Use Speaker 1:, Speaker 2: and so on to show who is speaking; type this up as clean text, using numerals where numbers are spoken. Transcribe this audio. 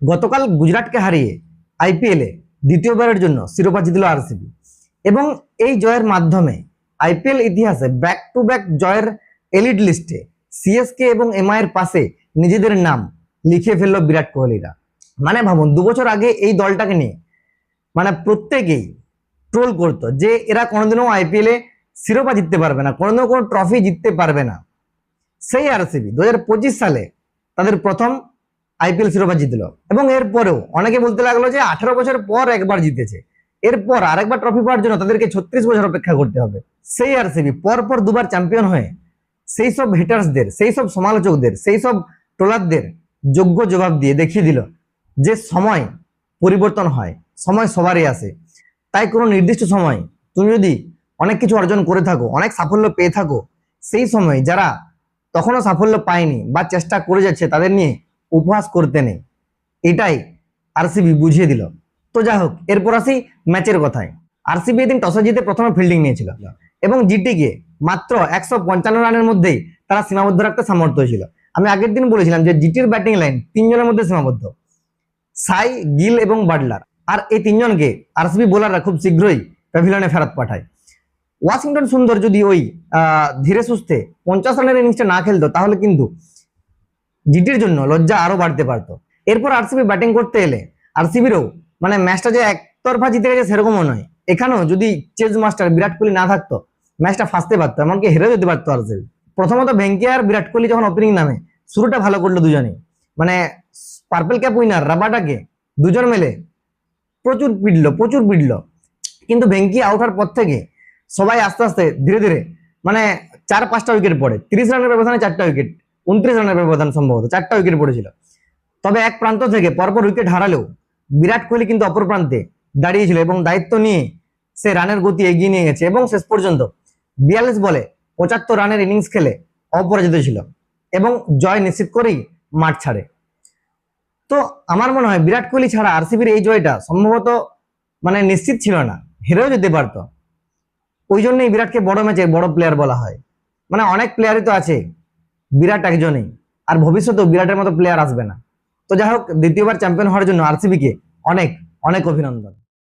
Speaker 1: গতকাল গুজরাটকে হারিয়ে আইপিএলে দ্বিতীয়বারের জন্য শিরোপা জিতল আরসিবি এবং এই জয়ের মাধ্যমে আইপিএল ইতিহাসে ব্যাক টু ব্যাক জয়ের এলিট লিস্টে সিএসকে এবং এমআই এর পাশে নিজেদের নাম লিখে ফেললো বিরাট কোহলিরা। মানে ভাবুন, 2 বছর আগে এই দলটাকে নিয়ে মানে প্রত্যেকেই ট্রোল করতো যে এরা কোনোদিনও আইপিএলে শিরোপা জিততে পারবে না, কোনোদিনও কোনো ট্রফি জিততে পারবে না। সেই আরসিবি 2025 সালে তাদের প্রথম আইপিএল শিরোপা জিতলো এবং এরপরেও অনেকে বলতে লাগলো যে 18 বছর পর একবার জিতেছে, এরপর আরেকবার ট্রফি পাওয়ার জন্য তাদেরকে 36 বছর অপেক্ষা করতে হবে। সেই আরসিবি পরপর 2বার চ্যাম্পিয়ন হয়ে সেই সব হেটার্সদের, সেই সব সমালোচকদের, সেই সব ট্রোলারদের যোগ্য জবাব দিয়ে দেখিয়ে দিল যে সময় পরিবর্তন হয়, সময় সবারই আসে। তাই কোনো নির্দিষ্ট সময় তুমি যদি অনেক কিছু অর্জন করে থাকো, অনেক সাফল্য পেয়ে থাকো, সেই সময় যারা তখনও সাফল্য পায়নি বা চেষ্টা করে যাচ্ছে তাদের নিয়ে উপহাস করতে নেই। এটাই আরসিবি বুঝিয়ে দিল। তো যাই হোক, এরপর আসি ম্যাচের কথায়। আরসিবি এদিন টসে জিতে প্রথমে ফিল্ডিং নিয়েছিল এবং জিটিকে মাত্র 155 রানের মধ্যেই তারা সীমাবদ্ধ রাখতে সমর্থ হয়েছিল। আমি আগের দিন বলেছিলাম যে জিটির ব্যাটিং লাইন 3 জনের মধ্যে সীমাবদ্ধ, সাই, গিল এবং বাটলার। আর এই 3 জনকে আরসিবি বোলাররা খুব শীঘ্রই প্যাভিলিয়নে ফেরত পাঠায়। ওয়াশিংটন সুন্দর যদি ওই ধীরে সুস্থে 50 রানের ইনিংসটা না খেলতো তাহলে কিন্তু জিটির জন্য লজ্জা আরো বাড়তে পারতো। এরপর আরসিবি ব্যাটিং করতে এলে আরসিবিরও মানে ম্যাচটা যে একতরফা জিতে গেছে সেরকমও নয়। এখানেও যদি চেজ মাস্টার বিরাট কোহলি না থাকতো ম্যাচটা ফাঁসতে পারতো, এমনকি হেরে যেতে পারতো আরসিবি। প্রথমত ভেঙ্কিয়া আর বিরাট কোহলি যখন ওপেনিং নামে শুরুটা ভালো করলো দুজনেই, মানে পার্পল ক্যাপ উইনার রাবাটাকে দুজন মিলে প্রচুর পিটলো। কিন্তু ভেঙ্কিয়া আউট হওয়ার পর থেকে সবাই আস্তে আস্তে ধীরে ধীরে মানে 4-5টা উইকেট পড়ে, 30 রানের ব্যবধানে 4টা উইকেট, 29 রানের ব্যবধান সম্ভবত 4টা উইকেট পড়েছিল। তবে এক প্রান্ত থেকে পরপর উইকেট হারালেও বিরাট কোহলি কিন্তু অপর প্রান্তে দাঁড়িয়েছিল এবং দায়িত্ব নিয়ে সে রানের গতি এগিয়ে নিয়ে গেছে এবং শেষ পর্যন্ত 42 বলে 75 রানের ইনিংস খেলে অপরাজিত ছিল এবং জয় নিশ্চিত করেই মাঠ ছাড়ে। তো আমার মনে হয় বিরাট কোহলি ছাড়া আরসিবির এই জয়টা সম্ভবত মানে নিশ্চিত ছিল না, হেরেও যেতে পারতো। ওই জন্যই বিরাটকে বড় ম্যাচে বড় প্লেয়ার বলা হয়। মানে অনেক প্লেয়ারই তো আছে, বিরাট একজনই, আর ভবিষ্যতেও বিরাটের মতো প্লেয়ার আসবে না। তো যাই হোক, দ্বিতীয়বার চ্যাম্পিয়ন হওয়ার জন্য আরসিবিকে অনেক অনেক অভিনন্দন।